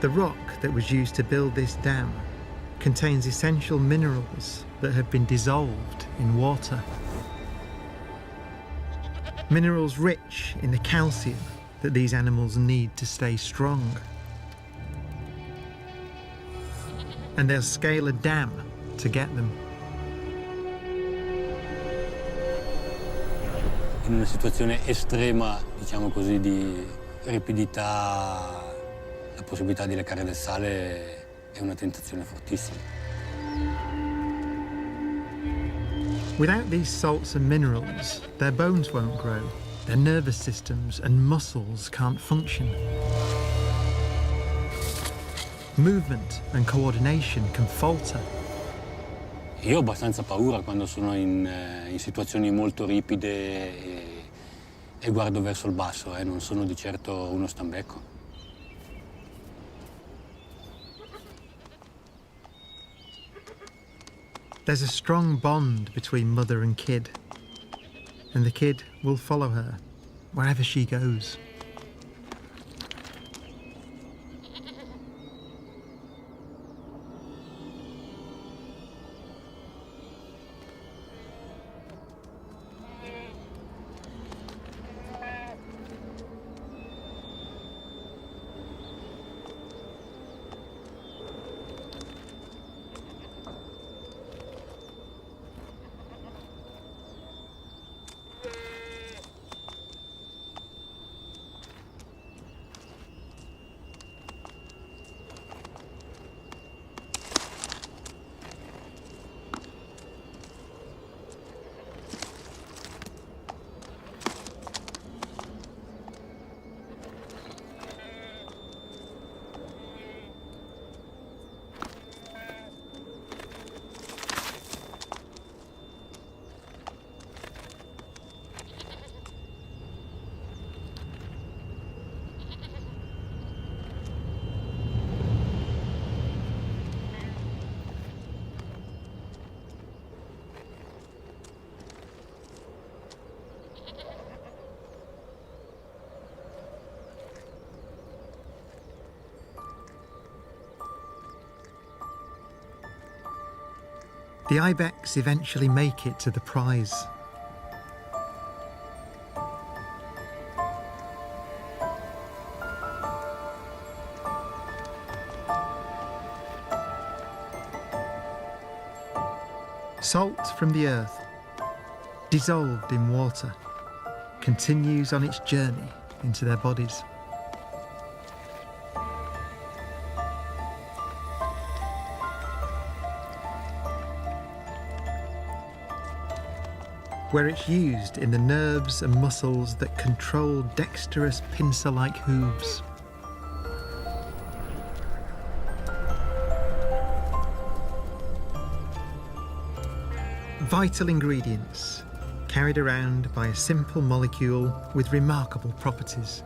The rock that was used to build this dam contains essential minerals that have been dissolved in water. Minerals rich in the calcium that these animals need to stay strong. And they'll scale a dam to get them. In una situazione estrema, diciamo così, di ripidità, la possibilità di leccare del sale è una tentazione fortissima. Without these salts and minerals, their bones won't grow, their nervous systems and muscles can't function. Movement and coordination can falter. Io ho abbastanza paura quando sono in situazioni molto ripide e guardo verso il basso, non sono di certo uno stambecco. There's a strong bond between mother and kid, and the kid will follow her wherever she goes. The ibex eventually make it to the prize. Salt from the earth, dissolved in water, continues on its journey into their bodies. Where it's used in the nerves and muscles that control dexterous pincer-like hooves. Vital ingredients carried around by a simple molecule with remarkable properties.